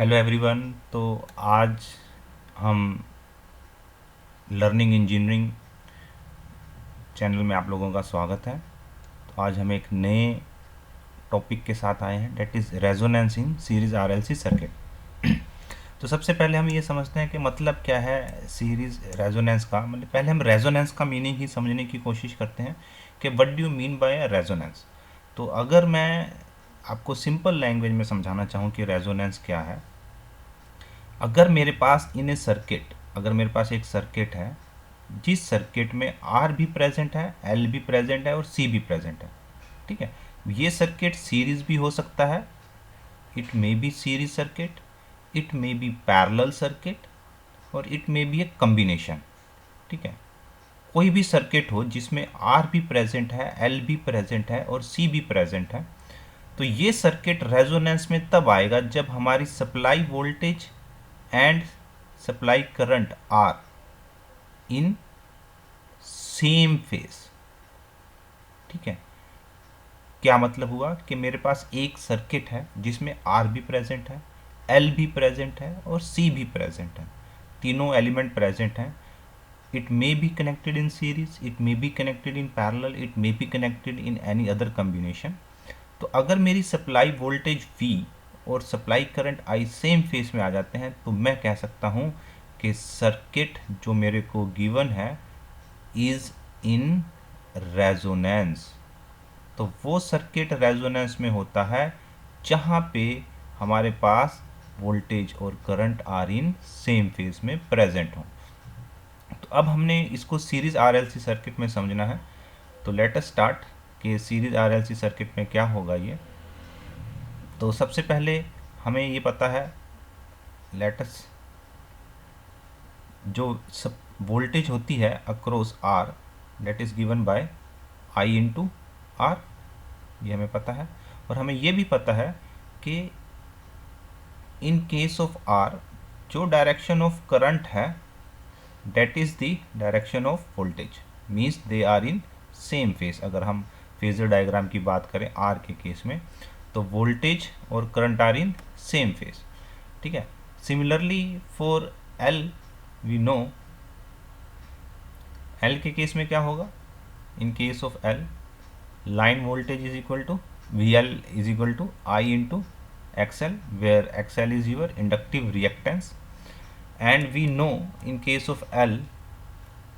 Hello everyone. तो आज हम लर्निंग इंजीनियरिंग चैनल में आप लोगों का स्वागत है। तो आज हम एक नए टॉपिक के साथ आए हैं, that is resonance in series RLC circuit. तो सबसे पहले हम ये समझते हैं कि मतलब क्या है सीरीज़ रेजोनेंस का। मतलब पहले हम रेजोनेंस का मीनिंग ही समझने की कोशिश करते हैं कि what do you mean by resonance. तो अगर मैं आपको सिंपल लैंग्वेज में समझाना चाहूँ कि रेजोनेंस क्या है, अगर मेरे पास इन ए सर्किट, अगर मेरे पास एक सर्किट है जिस सर्किट में आर भी प्रेजेंट है, एल भी प्रेजेंट है और सी भी प्रेजेंट है, ठीक है। ये सर्किट सीरीज भी हो सकता है, it may be series circuit, it may be parallel circuit और it may be a combination, ठीक है। कोई भी सर्किट हो जिसमें आर भी प्रेजेंट है, एल भी प्रेजेंट है और सी भी प्रेजेंट है, तो ये सर्किट रेजोनेंस में तब आएगा जब हमारी supply voltage and supply current are in same phase, ठीक है। क्या मतलब हुआ कि मेरे पास एक सर्किट है जिसमें आर भी प्रेजेंट है, एल भी प्रेजेंट है और सी भी प्रेजेंट है, तीनों एलिमेंट प्रेजेंट हैं। It may be connected in series, it may be connected in parallel, it may be connected in any other combination. तो अगर मेरी सप्लाई वोल्टेज V और supply current I same phase में आ जाते हैं तो मैं कह सकता हूँ कि सर्किट जो मेरे को गिवन है इज इन रेजोनेंस। तो वो सर्किट रेजोनेंस में होता है जहाँ पे हमारे पास वोल्टेज और current are in same phase में प्रेजेंट हो। तो अब हमने इसको सीरीज आरएलसी सर्किट में समझना है। तो लेट अस स्टार्ट कि सीरीज आरएलसी सर्किट में क्या होगा ये। तो सबसे पहले हमें ये पता है, लेट अस, जो सब वोल्टेज होती है across R that is given by I into R, ये हमें पता है। और हमें ये भी पता है कि इन केस ऑफ आर जो डायरेक्शन ऑफ करंट है that is the direction of voltage, means they are in same phase. अगर हम फेजर डायग्राम की बात करें आर के केस में, तो वोल्टेज और current are in same phase, ठीक है। Similarly for L we know, L के केस में क्या होगा, in case of L line voltage is equal to VL is equal to I into XL, where XL is your inductive reactance, and we know in case of L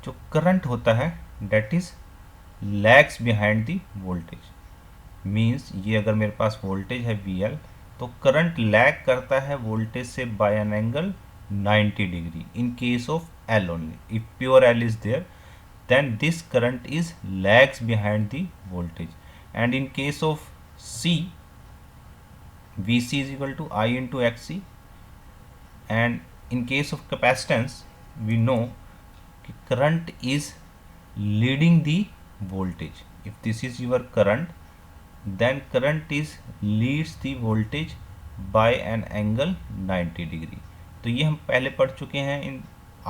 जो current होता है that is lags behind the voltage, means ये अगर मेरे पास voltage है VL तो current lag करता है वोल्टेज से by an angle 90 degree in case of L only। if pure L is there then this current is lags behind the voltage, and in case of C, VC is equal to I into XC, and in case of capacitance we know current is leading the voltage। if this is your current then current is leads the voltage by an angle 90 degree. तो ये हम पहले पढ़ चुके हैं इन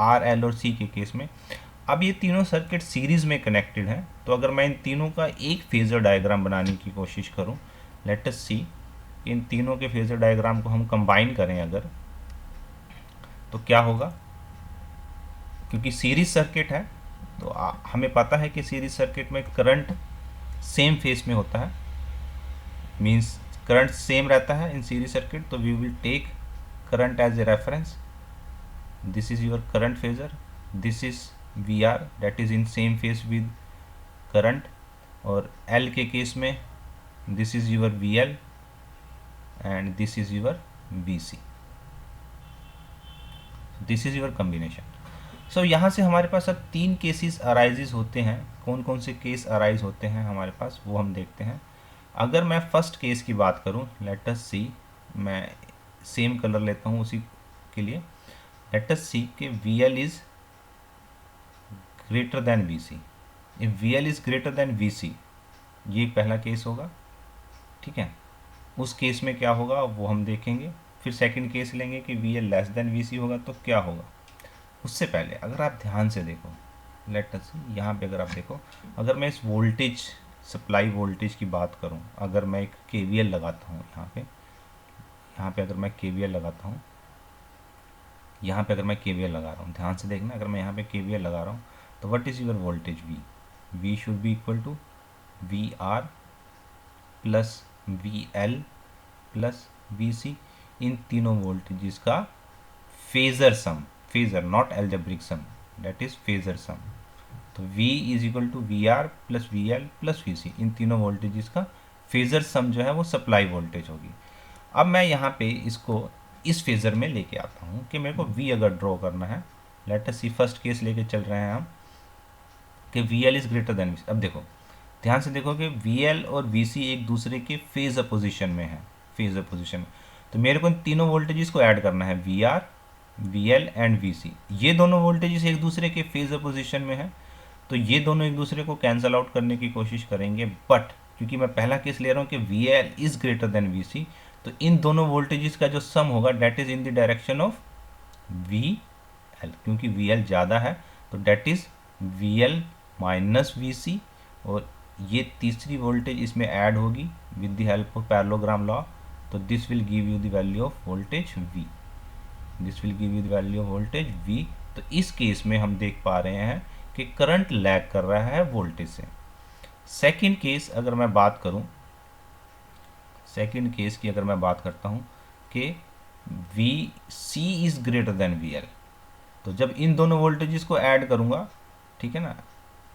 R L और सी के case में। अब ये तीनों सर्किट सीरीज़ में कनेक्टेड हैं, तो अगर मैं इन तीनों का एक फेज़र डायग्राम बनाने की कोशिश करूं, लेट अस सी, इन तीनों के फेज़र डायग्राम को हम कंबाइन करें अगर, तो क्या होगा। क्योंकि सीरीज सर्किट है तो हमें पता है कि सीरीज सर्किट में करंट सेम फेस में होता है, मीन्स करंट सेम रहता है इन सीरीज सर्किट। तो we will take current as a reference, this is your current phasor, this is VR that is in same phase with current, और L के case में this is your VL and this is your VC, this is your combination। so यहाँ से हमारे पास अब तीन cases arises होते हैं। कौन कौन से केस अराइज होते हैं हमारे पास वो हम देखते हैं। अगर मैं फर्स्ट केस की बात करूँ, लेट अस सी, मैं सेम कलर लेता हूँ उसी के लिए। लेट अस सी कि VL is greater than VC। If VL is greater than VC, ये पहला केस होगा, ठीक है। उस केस में क्या होगा वो हम देखेंगे। फिर सेकंड केस लेंगे कि VL लेस देन VC होगा तो क्या होगा। उससे पहले अगर आप ध्यान से देखो, लेट अस यहाँ पे अगर आप देखो, अगर मैं इस वोल्टेज सप्लाई वोल्टेज की बात करूँ, अगर मैं एक KVL लगाता हूँ यहाँ पे, यहाँ पे अगर मैं KVL लगाता हूँ, यहाँ पे अगर मैं KVL लगा रहा हूँ, ध्यान से देखना, अगर मैं यहाँ पे KVL लगा रहा हूँ तो what is your voltage V? V should be equal to VR plus VL plus VC, इन तीनों वोल्टेजेस का phasor sum, phasor not algebraic sum, that is phasor sum. तो V is equal to VR plus VL plus VC, इन तीनों voltages का phasor सम जो है वो सप्लाई वोल्टेज होगी। अब मैं यहाँ पे इसको इस फेज़र में लेके आता हूँ कि मेरे को V अगर ड्रॉ करना है, लेट अस सी फर्स्ट केस लेके चल रहे हैं हम कि VL is greater than VC। अब देखो, ध्यान से देखो कि VL और VC एक दूसरे के फेज अपोजिशन में है, फेज अपोजिशन में। तो मेरे को इन तीनों वोल्टेजेस को ऐड करना है, VR, VL एंड VC। ये दोनों वोल्टेजेस एक दूसरे के फेज अपोजिशन में है, तो ये दोनों एक दूसरे को कैंसिल आउट करने की कोशिश करेंगे, बट क्योंकि मैं पहला केस ले रहा हूँ कि VL is greater than VC, तो इन दोनों वोल्टेजेस का जो सम होगा that is in the direction of VL, क्योंकि VL ज़्यादा है तो that is VL minus VC, और ये तीसरी वोल्टेज इसमें ऐड होगी with the help of parallelogram law, तो this will give you the value of voltage V, this will give you the value of voltage V। तो इस case में हम देख पा रहे हैं कि करंट लैग कर रहा है वोल्टेज से। सेकंड केस अगर मैं बात करूं, सेकंड केस की अगर मैं बात करता हूं कि VC is greater then VL, तो जब इन दोनों वोल्टेजेस को ऐड करूंगा, ठीक है ना,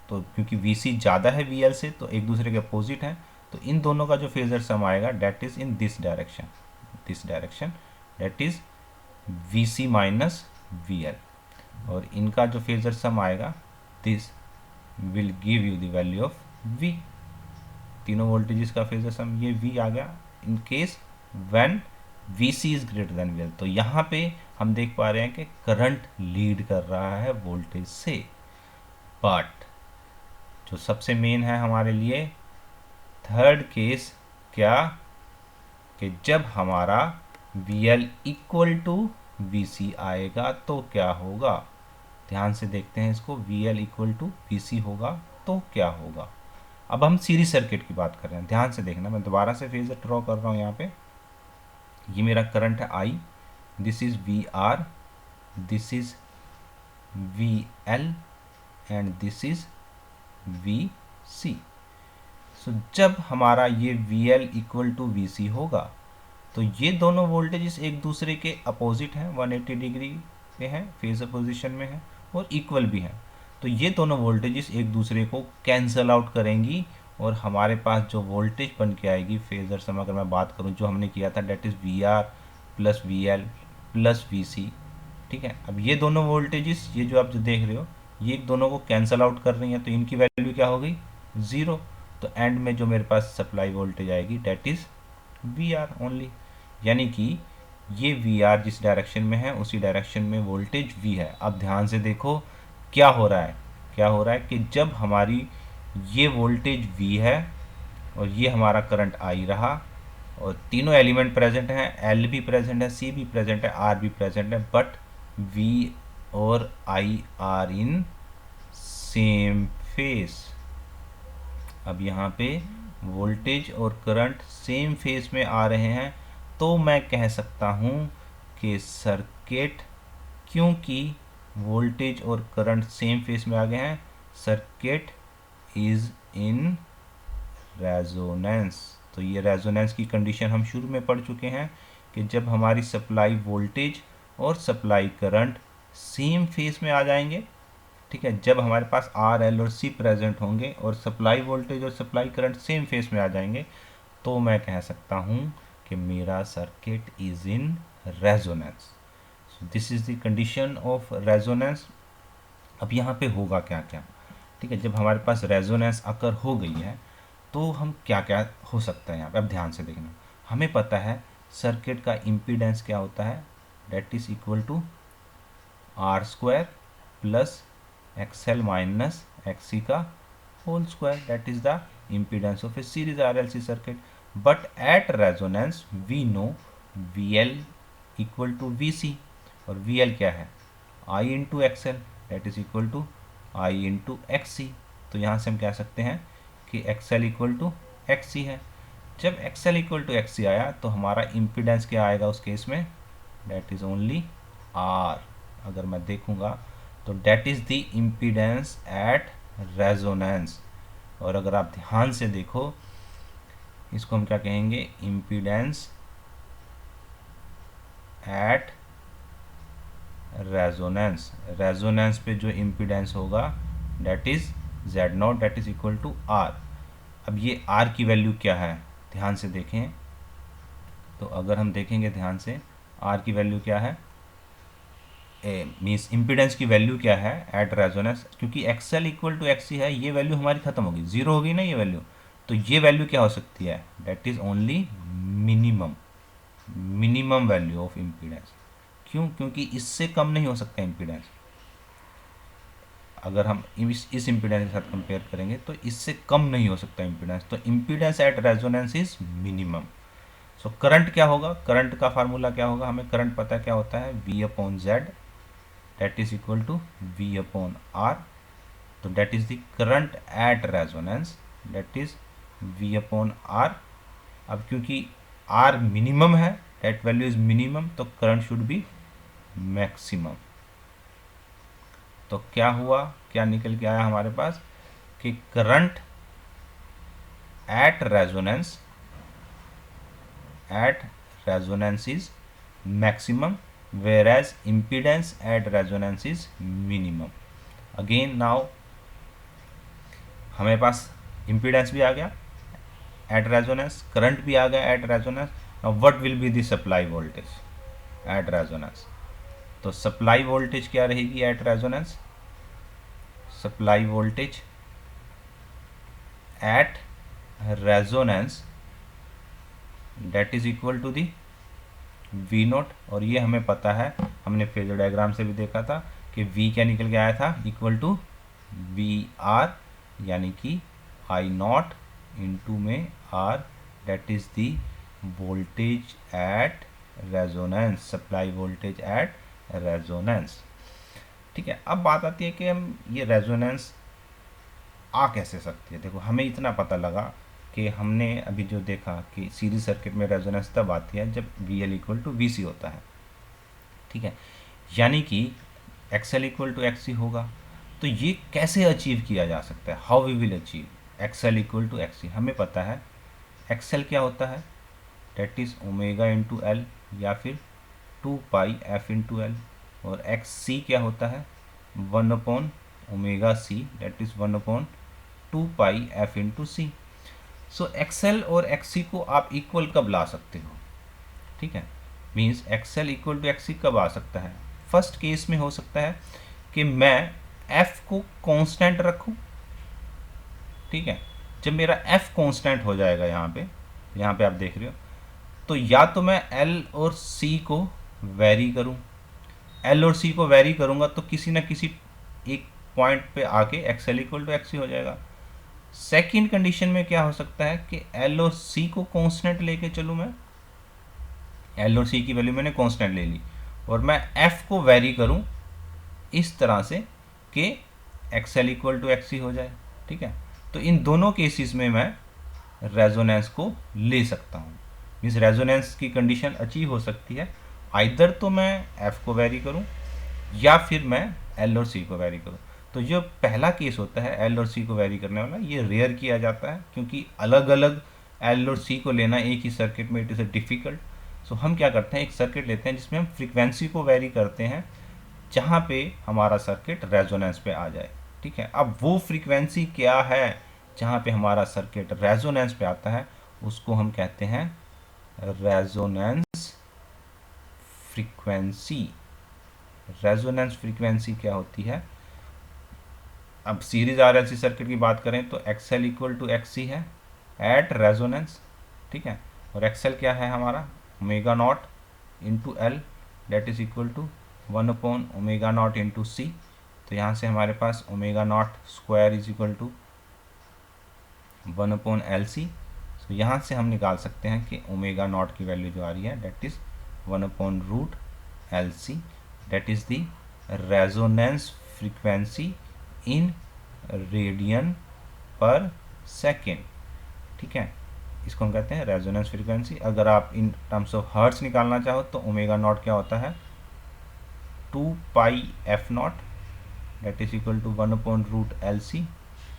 तो क्योंकि VC ज़्यादा है VL से तो एक दूसरे के अपोजिट हैं, तो इन दोनों का जो फेजर सम आएगा date is in this direction that is VC minus VL, और इनका जो फेजर सम आएगा this will give you the value of V। तीनों वोल्टेजेस का फेजर सम ये V आ गया in case when VC is greater then VL। तो यहाँ पे हम देख पा रहे हैं कि करंट लीड कर रहा है वोल्टेज से, बट जो सबसे मेन है हमारे लिए थर्ड केस क्या, कि जब हमारा VL इक्वल टू VC आएगा तो क्या होगा। ध्यान से देखते हैं इसको, VL इक्वल टू VC होगा तो क्या होगा। अब हम सीरीज सर्किट की बात कर रहे हैं, ध्यान से देखना, मैं दोबारा से फेजर ड्रॉ कर रहा हूँ यहाँ पे। ये मेरा करंट है I, this is VR, this is VL and this is VC। सो जब हमारा ये VL इक्वल टू VC होगा तो ये दोनों वोल्टेजेस एक दूसरे के अपोजिट हैं, 180 डिग्री पे हैं, फेज अपोजिशन में हैं और इक्वल भी हैं, तो ये दोनों वोल्टेजेस एक दूसरे को कैंसल आउट करेंगी और हमारे पास जो वोल्टेज बन के आएगी फेजर सम अगर मैं बात करूं जो हमने किया था that is VR plus VL plus VC। ठीक है, अब ये दोनों वोल्टेजेस, ये जो आप जो देख रहे हो, ये एक दोनों को कैंसल आउट कर रही हैं, तो इनकी वैल्यू क्या हो गई, 0। तो एंड में जो मेरे पास सप्लाई वोल्टेज आएगी डेट इज़ VR ओनली, यानी कि ये VR जिस डायरेक्शन में है उसी डायरेक्शन में वोल्टेज V है। अब ध्यान से देखो क्या हो रहा है, क्या हो रहा है कि जब हमारी ये वोल्टेज V है और ये हमारा करंट I रहा और तीनों एलिमेंट प्रेजेंट हैं, L भी प्रेजेंट है, C भी प्रेजेंट है, R भी प्रेजेंट है, बट V और I are in same phase. अब यहाँ पे वोल्टेज और करंट सेम फेस में आ रहे हैं, तो मैं कह सकता हूँ कि सर्किट, क्योंकि वोल्टेज और करंट सेम फेस में आ गए हैं, सर्किट इज़ इन रेजोनेंस। तो ये रेजोनेंस की कंडीशन हम शुरू में पढ़ चुके हैं कि जब हमारी सप्लाई वोल्टेज और सप्लाई करंट सेम फेस में आ जाएंगे, ठीक है, जब हमारे पास R, L और C प्रेजेंट होंगे और सप्लाई वोल्टेज और सप्लाई करंट सेम फेस में आ जाएंगे, तो मैं कह सकता हूँ कि मेरा circuit is in resonance. So this is the condition of resonance. अब यहाँ पे होगा क्या क्या, ठीक है, जब हमारे पास रेजोनेंस अकर हो गई है तो हम क्या क्या हो सकता है यहाँ पे। अब ध्यान से देखना, हमें पता है सर्किट का इम्पीडेंस क्या होता है, that is equal to R² plus XL minus XC का whole square, that is the impedance of a series RLC circuit. But at resonance we know VL equal to VC, और VL क्या है, I into XL, that is equal to I into XC। तो यहाँ से हम कह सकते हैं कि XL equal to XC है। जब XL इक्वल टू XC आया तो हमारा इम्पीडेंस क्या आएगा उस केस में, डेट इज ओनली R। अगर मैं देखूंगा तो that is the impedance at resonance. और अगर आप ध्यान से देखो इसको हम क्या कहेंगे, इम्पीडेंस एट रेजोनेंस। रेजोनेंस पे जो इम्पीडेंस होगा that is Z0, that is equal to R। अब ये R की वैल्यू क्या है, ध्यान से देखें तो अगर हम देखेंगे ध्यान से R की वैल्यू क्या है, मीन्स इम्पीडेंस की वैल्यू क्या है एट रेजोनेंस, क्योंकि XL इक्वल टू XC है, ये वैल्यू हमारी खत्म होगी, जीरो होगी ना ये वैल्यू। तो ये वैल्यू क्या हो सकती है, that is only minimum value of impedance. क्यों, क्योंकि इससे कम नहीं हो सकता इम्पीडेंस। अगर हम इस इम्पीडेंस के साथ कंपेयर करेंगे तो इससे कम नहीं हो सकता इम्पीडेंस। तो impedance at resonance is minimum. So current क्या होगा, करंट का फार्मूला क्या होगा, हमें करंट पता क्या होता है, V upon Z, that is equal to V upon R। तो that is the current at resonance, that is V upon R। अब क्योंकि R मिनिमम है, डेट वैल्यू इज मिनिमम, तो करंट शुड बी मैक्सिमम। तो क्या हुआ, क्या निकल के आया हमारे पास कि current at resonance is maximum whereas impedance at resonance is minimum। again now हमारे पास impedance भी आ गया at resonance, current भी आ गया at resonance। now what will be the supply voltage at resonance? तो supply voltage क्या रहेगी at resonance, supply voltage at resonance that is equal to the V note. और ये हमें पता है, हमने फेजर डायग्राम से भी देखा था कि V क्या निकल के आया था, इक्वल टू VR, यानी कि I नॉट इंटू में R, that is the voltage at resonance, supply voltage at resonance. ठीक है, अब बात आती है कि हम ये रेजोनेंस आ कैसे सकती है। देखो हमें इतना पता लगा कि हमने अभी जो देखा कि सीरीज सर्किट में रेजोनेंस तब आती है जब VL इक्वल टू VC होता है। ठीक है, यानी कि XL इक्वल टू XC होगा। तो ये कैसे अचीव किया जा सकता है, how we will achieve XL equal to XC। हमें पता है XL क्या होता है, that is omega into L या फिर 2 पाई एफ इंटू एल। और XC क्या होता है, 1 upon omega C, that is 1 upon 2 pi F into C. So XL और XC को आप इक्वल कब ला सकते हो, ठीक है, means XL equal to XC कब आ सकता है। फर्स्ट केस में हो सकता है कि मैं F को कांस्टेंट रखूं। ठीक है, जब मेरा F कांस्टेंट हो जाएगा यहाँ पे आप देख रहे हो, तो या तो मैं L और C को वेरी करूं, L और C को वेरी करूंगा तो किसी ना किसी एक पॉइंट पे आके XL इक्वल टू XC हो जाएगा। सेकेंड कंडीशन में क्या हो सकता है कि L और C को कांस्टेंट लेके चलूँ मैं, L और C की वैल्यू मैंने कांस्टेंट ले ली और मैं F को वेरी करूं इस तरह से कि XL इक्वल टू XC हो जाए। ठीक है, तो इन दोनों केसेस में मैं रेजोनेंस को ले सकता हूँ, मीन्स रेजोनेंस की कंडीशन अचीव हो सकती है। आइदर तो मैं F को वेरी करूँ या फिर मैं L और C को वेरी करूँ। तो जो पहला केस होता है L और C को वेरी करने वाला, ये रेयर किया जाता है क्योंकि अलग अलग L और C को लेना एक ही सर्किट में इट इज़ अ डिफ़िकल्ट। सो हम क्या करते हैं, एक सर्किट लेते हैं जिसमें हम फ्रीक्वेंसी को वेरी करते हैं जहाँ पे हमारा सर्किट रेजोनेंस पे आ जाए। ठीक है, अब वो फ्रीक्वेंसी क्या है जहाँ पे हमारा सर्किट रेजोनेंस पे आता है, उसको हम कहते हैं रेजोनेंस फ्रीक्वेंसी। रेजोनेंस फ्रीक्वेंसी क्या होती है, अब सीरीज RLC सर्किट की बात करें तो XL इक्वल टू XC है एट रेजोनेंस। ठीक है, और XL क्या है हमारा, omega nought into L, that is equal to 1 upon omega nought into C. तो यहाँ से हमारे पास omega nought square is equal to 1 upon L C. तो यहाँ से हम निकाल सकते हैं कि ओमेगा नॉट की वैल्यू जो आ रही है that is 1 upon root L C, that is the resonance frequency in radian per second. ठीक है, इसको हम कहते हैं रेजोनेंस फ्रीक्वेंसी। अगर आप इन टर्म्स ऑफ हर्ट्स निकालना चाहो तो ओमेगा नॉट क्या होता है, 2πf0, that is equal to 1/√LC।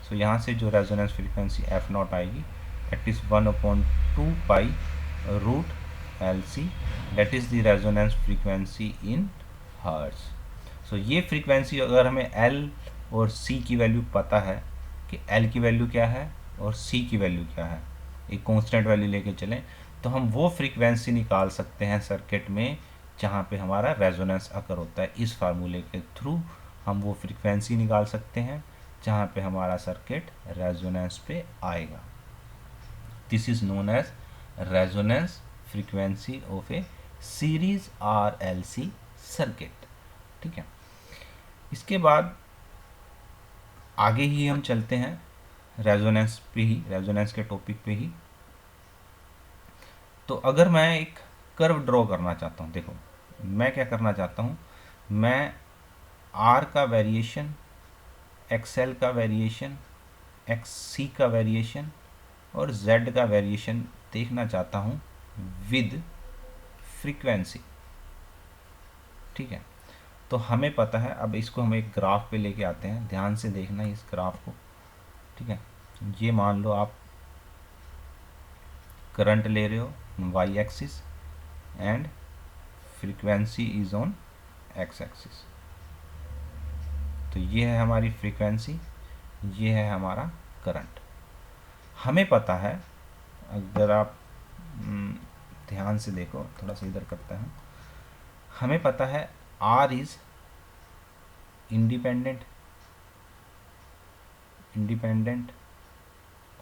So यहाँ से जो रेजोनेंस फ्रीक्वेंसी f0 आएगी that is 1/2π√LC, that is the resonance frequency in hertz. So ये फ्रीक्वेंसी अगर हमें L और C की वैल्यू पता है कि L की वैल्यू क्या है और C की वैल्यू क्या है, एक कांस्टेंट वैल्यू लेके चलें, तो हम वो फ्रीक्वेंसी निकाल सकते हैं सर्किट में जहाँ पे हमारा रेजोनेंस अकर होता है। इस फार्मूले के थ्रू हम वो फ्रीक्वेंसी निकाल सकते हैं जहाँ पे हमारा सर्किट रेजोनेंस पे आएगा। This is known as resonance frequency of a series RLC circuit. ठीक है, इसके बाद आगे ही हम चलते हैं रेजोनेंस पे ही, रेजोनेंस के टॉपिक पे ही। तो अगर मैं एक कर्व ड्रॉ करना चाहता हूँ, देखो मैं क्या करना चाहता हूँ, मैं R का वेरिएशन, XL का वेरिएशन, XC का वेरिएशन और Z का वेरिएशन देखना चाहता हूँ विद फ्रीक्वेंसी। ठीक है, तो हमें पता है, अब इसको हम एक ग्राफ पे लेके आते हैं, ध्यान से देखना इस ग्राफ को। ठीक है, ये मान लो आप करंट ले रहे हो y axis and frequency is on x axis. तो ये है हमारी फ्रीक्वेंसी, ये है हमारा करंट। हमें पता है, अगर आप ध्यान से देखो, थोड़ा सा इधर करता है, हमें पता है R is independent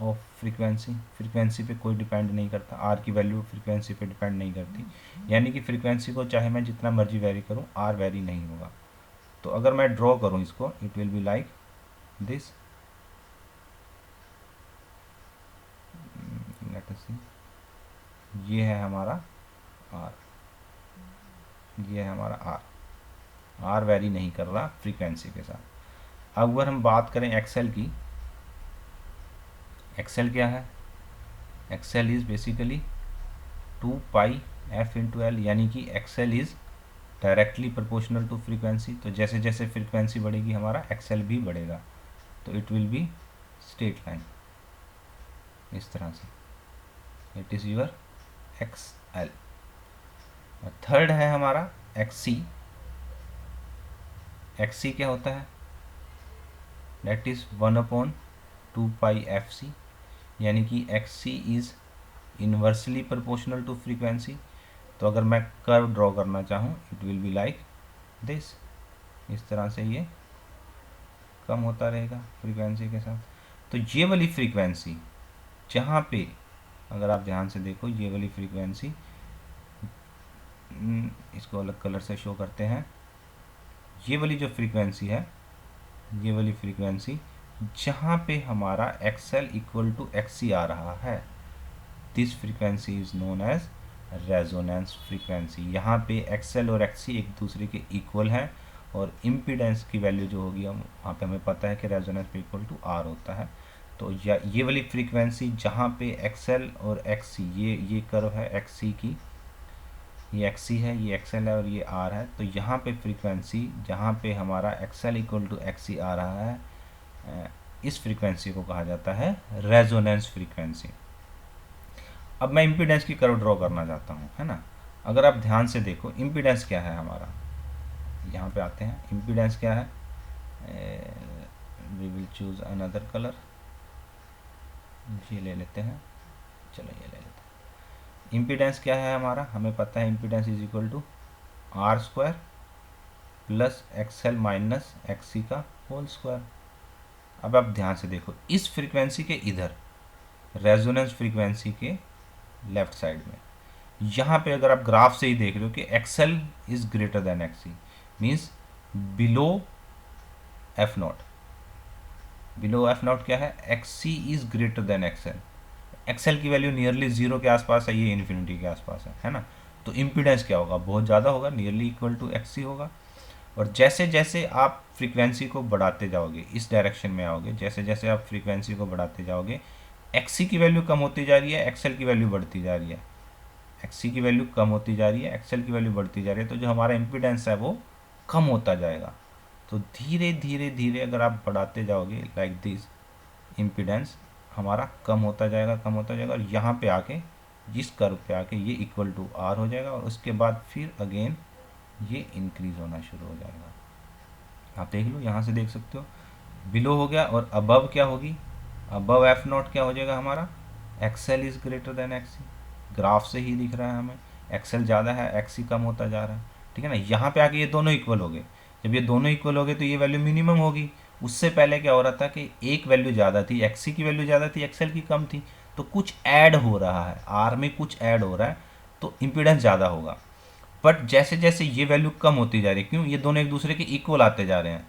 of frequency. Frequency पे कोई डिपेंड नहीं करता, आर की वैल्यू फ्रीक्वेंसी पे डिपेंड नहीं करती, यानी कि फ्रीक्वेंसी को चाहे मैं जितना मर्जी वेरी करूं आर वेरी नहीं होगा। तो अगर मैं ड्रॉ करूं इसको, it will be like this, let us see, ये है हमारा आर, ये है हमारा आर। आर वेरी नहीं कर रहा फ्रीक्वेंसी के साथ। अब अगर हम बात करें एक्सएल की, एक्सएल क्या है, एक्सएल इज बेसिकली 2πf/L, यानी कि XL is directly proportional to frequency. तो जैसे जैसे फ्रीक्वेंसी बढ़ेगी हमारा एक्सएल भी बढ़ेगा, तो it will be straight line इस तरह से, इट इज योर एक्सएल। और थर्ड है हमारा एक्ससी। एक्ससी क्या होता है, दैट इज 1/2πfc, यानी कि XC is inversely proportional to frequency. तो अगर मैं कर्व ड्रॉ करना चाहूँ, it will be like this, इस तरह से ये कम होता रहेगा फ्रीक्वेंसी के साथ। तो ये वाली फ्रीक्वेंसी जहाँ पे, अगर आप ध्यान से देखो, ये वाली फ्रीक्वेंसी, इसको अलग कलर से शो करते हैं, ये वाली जो फ्रीक्वेंसी है, ये वाली फ्रीक्वेंसी जहाँ पे हमारा XL इक्वल टू XC आ रहा है, this frequency is known as resonance frequency. यहाँ पे XL और XC एक दूसरे के इक्वल हैं और इम्पीडेंस की वैल्यू जो होगी, हम वहाँ पे हमें पता है कि रेजोनेंस पे इक्वल टू R होता है। तो ये वाली फ्रीक्वेंसी जहाँ पे XL और XC, ये कर्व है XC की, ये XC है, ये XL है और ये R है। तो यहाँ पे फ्रीक्वेंसी जहाँ पे हमारा XL इक्वल टू XC आ रहा है, इस फ्रीक्वेंसी को कहा जाता है रेजोनेंस फ्रीक्वेंसी। अब मैं इम्पीडेंस की कर्व ड्रॉ करना चाहता हूँ, है ना। अगर आप ध्यान से देखो, इम्पीडेंस क्या है हमारा, यहाँ पे आते हैं, इम्पीडेंस क्या है, we will choose another colour, ये ले लेते हैं, चलो ये ले लेते हैं। इम्पीडेंस क्या है हमारा, हमें पता है impedance is equal to R² plus XL minus XC का होल स्क्वायर। अब आप ध्यान से देखो, इस फ्रीक्वेंसी के इधर, रेजोनेंस फ्रीक्वेंसी के लेफ्ट साइड में, यहाँ पे अगर आप ग्राफ से ही देख रहे हो कि XL is greater then XC, means below F0। Below F0 क्या है, XC is greater then XL। XL की वैल्यू नियरली 0 के आसपास है, ये इन्फिनिटी के आसपास है ना। तो इम्पीडेंस क्या होगा, बहुत ज़्यादा होगा, नियरली इक्वल टू XC होगा। और जैसे जैसे आप फ्रीक्वेंसी को बढ़ाते जाओगे, इस डायरेक्शन में आओगे, जैसे जैसे आप फ्रीक्वेंसी को बढ़ाते जाओगे, एक्सी की वैल्यू कम होती जा रही है, एक्सएल की वैल्यू बढ़ती जा रही है, एक्सी की वैल्यू कम होती जा रही है, एक्सएल की वैल्यू बढ़ती जा रही है, तो जो हमारा इम्पीडेंस है वो कम होता जाएगा। तो धीरे धीरे धीरे अगर आप बढ़ाते जाओगे लाइक दिस, इम्पीडेंस हमारा कम होता जाएगा, कम होता जाएगा, और यहाँ पे आके जिस कर्व पे आके ये इक्वल टू आर हो जाएगा, और उसके बाद फिर अगेन ये इंक्रीज होना शुरू हो जाएगा। आप देख लो, यहाँ से देख सकते हो बिलो हो गया, और अबव क्या होगी, अबव एफ नॉट क्या हो जाएगा हमारा, XL is greater than XC. Graph से ही दिख रहा है हमें, एक्सएल ज़्यादा है, एक्सी कम होता जा रहा है, ठीक है ना। यहाँ पे आके ये दोनों इक्वल हो गए, जब ये दोनों इक्वल हो गए तो ये वैल्यू मिनिमम होगी। उससे पहले क्या हो रहा था कि एक वैल्यू ज़्यादा थी, एक्सी की वैल्यू ज़्यादा थी, एक्सएल की कम थी, तो कुछ ऐड हो रहा है, आर में कुछ ऐड हो रहा है, तो इम्पीडेंस ज़्यादा होगा। बट जैसे जैसे ये वैल्यू कम होती जा रही है, क्यों, ये दोनों एक दूसरे के इक्वल आते जा रहे हैं,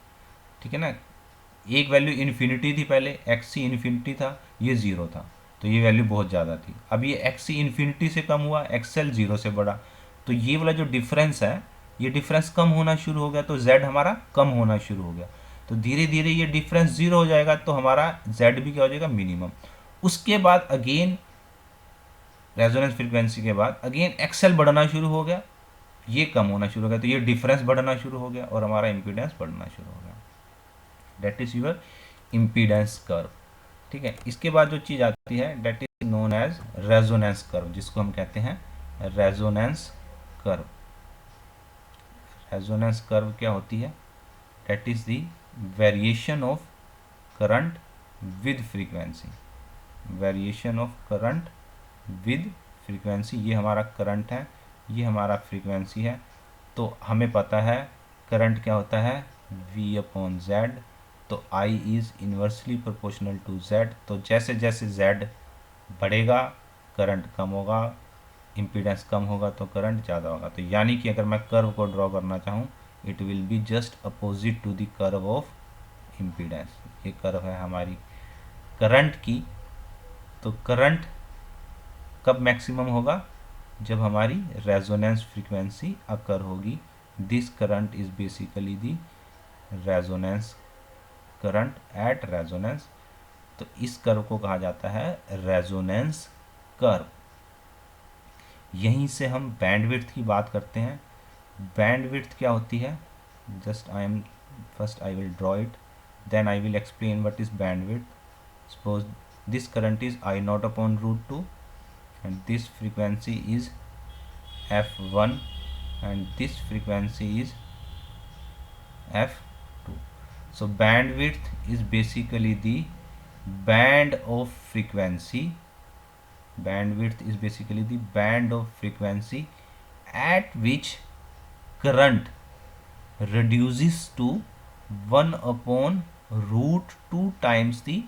ठीक है ना। एक वैल्यू इन्फिनिटी थी पहले, एक्स सी इन्फिनिटी था, ये ज़ीरो था, तो ये वैल्यू बहुत ज़्यादा थी। अब ये एक्स सी इन्फिनिटी से कम हुआ, एक्सएल ज़ीरो से बढ़ा, तो ये वाला जो डिफरेंस है, ये डिफरेंस कम होना शुरू हो गया, तो जेड हमारा कम होना शुरू हो गया। तो धीरे धीरे ये डिफरेंस ज़ीरो हो जाएगा, तो हमारा जेड भी क्या हो जाएगा, मिनिमम। उसके बाद अगेन रेजोनेंस फ्रीक्वेंसी के बाद अगेन एक्सएल बढ़ना शुरू हो गया, ये कम होना शुरू हो गया, तो ये डिफरेंस बढ़ना शुरू हो गया, और हमारा इम्पीडेंस बढ़ना शुरू हो गया। That is your impedance curve, ठीक है। इसके बाद जो चीज़ आती है that is known as resonance curve, जिसको हम कहते हैं रेजोनेंस कर्व। रेजोनेंस कर्व क्या होती है, that is the variation of current with frequency, variation of current with frequency. ये हमारा करंट है, ये हमारा फ्रीक्वेंसी है, तो हमें पता है करंट क्या होता है, V अपॉन जेड, तो I is inversely proportional to Z, तो जैसे जैसे Z बढ़ेगा करंट कम होगा, इम्पीडेंस कम होगा तो करंट ज़्यादा होगा। तो यानी कि अगर मैं कर्व को ड्रॉ करना चाहूँ, it will be just opposite to the curve of impedance. ये कर्व है हमारी करंट की, तो करंट कब मैक्सिमम होगा, जब हमारी रेजोनेंस फ्रीक्वेंसी अकर होगी। This current is basically the resonance current at resonance, तो इस कर्व को कहा जाता है रेजोनेंस कर्व। यहीं से हम बैंडविड्थ की बात करते हैं। बैंडविड्थ क्या होती है, just first I will draw it, then I will explain what is bandwidth. Suppose this current is I naught upon root 2 and this frequency is f1 and this frequency is f2. So bandwidth is basically the band of frequency, bandwidth is basically the band of frequency at which current reduces to 1 upon root 2 times the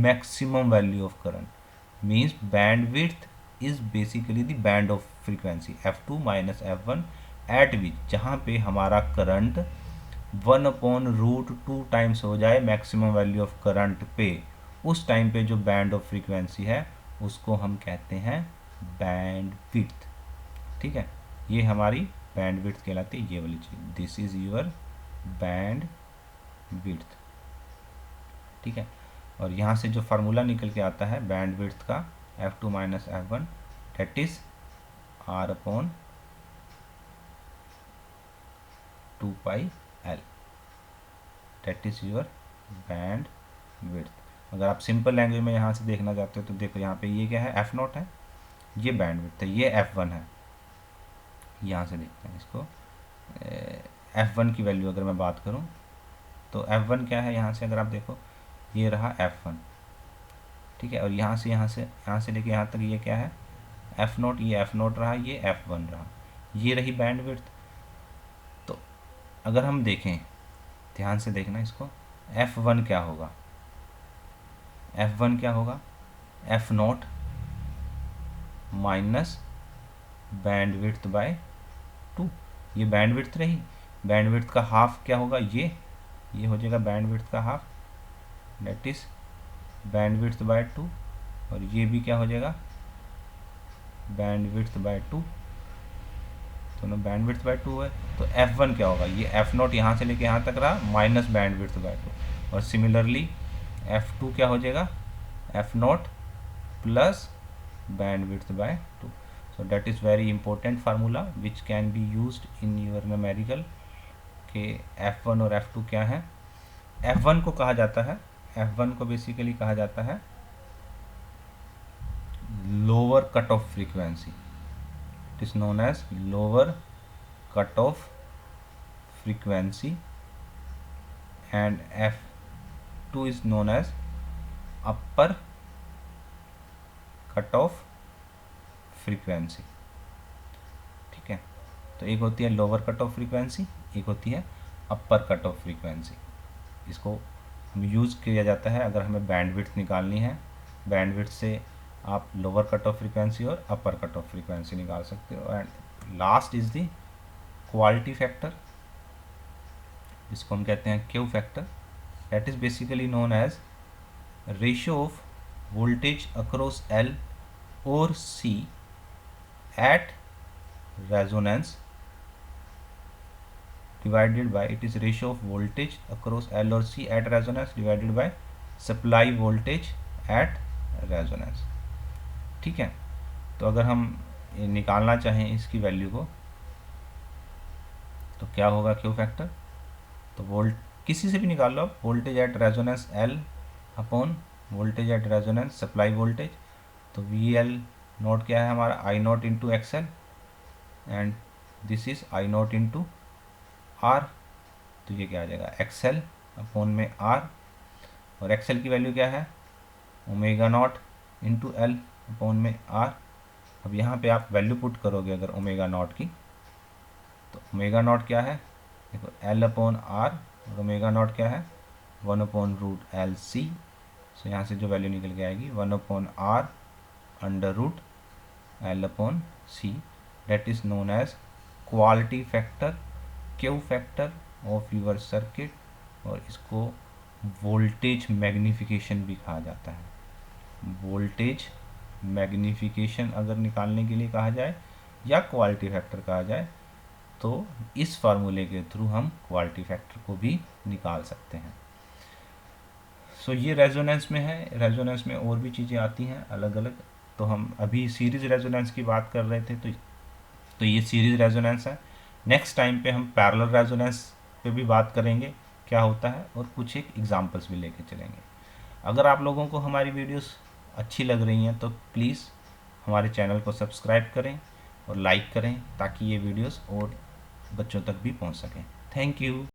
maximum value of current. Means bandwidth is basically the band of frequency f2 minus f1 at which, जहाँ पे हमारा current 1 upon root 2 times हो जाए maximum value of current पे, उस time पे जो band of frequency है उसको हम कहते हैं बैंड विड्थ, ठीक है। ये हमारी बैंड विड्थ कहलाती है, ये वाली चीज़, this is your bandwidth, ठीक है। और यहाँ से जो फार्मूला निकल के आता है बैंड विड्थ का, f2 minus f1 that is r upon 2 pi l, that is your bandwidth. अगर आप सिंपल लैंग्वेज में यहाँ से देखना चाहते हो तो देखो, यहाँ पे ये क्या है, f नॉट है, ये बैंड विड्थ है, ये f1 है। यहाँ से देखते हैं इसको, f1 की वैल्यू अगर मैं बात करूँ तो f1 क्या है, यहाँ से अगर आप देखो ये रहा f1, ठीक है। और यहाँ से लेके यहाँ तक ये क्या है, f नोट, ये f नोट रहा, ये f1 रहा, ये रही बैंड विड्थ। तो अगर हम देखें, ध्यान से देखना इसको, f1 क्या होगा, f1 क्या होगा, f naught minus bandwidth by 2, ये बैंड विड्थ रही, बैंड विड्थ का हाफ क्या होगा, ये हो जाएगा बैंड विड्थ का half, that is bandwidth by 2, और ये भी क्या हो जाएगा, बैंड विड्थ बाय 2, दोनों बैंड विड्थ बाय 2 है। तो f1 क्या होगा, ये f नोट यहाँ से लेके यहाँ तक रहा माइनस बैंड विड्थ बाय 2, और सिमिलरली f2 क्या हो जाएगा, f note plus bandwidth by 2. So that is very important formula which can be used in your numerical के F1 और F2 क्या है। F1 को कहा जाता है, F1 को बेसिकली कहा जाता है lower cut off frequency, it is known as lower cut off frequency, and F2 is known as upper cut off frequency. ठीक है, तो एक होती है लोअर कट ऑफ फ्रीक्वेंसी, एक होती है अपर कट ऑफ फ्रीक्वेंसी। इसको हम यूज़ किया जाता है अगर हमें बैंडविड्थ निकालनी है। बैंडविड्थ से आप लोअर कट ऑफ फ्रीक्वेंसी और अपर कट ऑफ फ्रीक्वेंसी निकाल सकते हो। And last is the quality factor, जिसको हम कहते हैं Q factor. That is basically known as ratio of voltage across L और C at resonance divided by, it is ratio of voltage across L or C at resonance divided by supply voltage at resonance। ठीक है, तो अगर हम निकालना चाहें इसकी value को तो क्या होगा क्यू फैक्टर। तो वोल्ट किसी से भी निकाल लो आप, voltage at resonance L upon voltage at resonance supply voltage. तो VL नोट क्या है हमारा, I nought into XL, and this is I nought into R. तो ये क्या आ जाएगा एक्सएल अपॉन में आर, और एक्सएल की वैल्यू क्या है omega nought into L upon में आर। अब यहाँ पे आप वैल्यू पुट करोगे अगर ओमेगा नॉट की, तो ओमेगा नॉट क्या है देखो एल अपॉन आर, और ओमेगा नॉट क्या है 1/√LC। सो यहाँ से जो वैल्यू निकल के आएगी 1/R under root L upon C, that is known as quality factor, Q factor of your circuit, और इसको वोल्टेज मैग्निफिकेशन भी कहा जाता है। वोल्टेज मैग्निफिकेशन अगर निकालने के लिए कहा जाए या क्वालिटी फैक्टर कहा जाए, तो इस फार्मूले के थ्रू हम क्वालिटी फैक्टर को भी निकाल सकते हैं। सो ये रेजोनेंस में है, रेजोनेंस में और भी चीज़ें आती हैं अलग अलग। तो हम अभी सीरीज रेजोनेंस की बात कर रहे थे, तो ये सीरीज रेजोनेंस है। नेक्स्ट टाइम पे हम पैरेलल रेजोनेंस पे भी बात करेंगे क्या होता है, और कुछ एक एग्जांपल्स भी लेके चलेंगे। अगर आप लोगों को हमारी वीडियोस अच्छी लग रही हैं तो प्लीज़ हमारे चैनल को सब्सक्राइब करें और लाइक करें, ताकि ये वीडियोस और बच्चों तक भी पहुंच सकें। Thank you.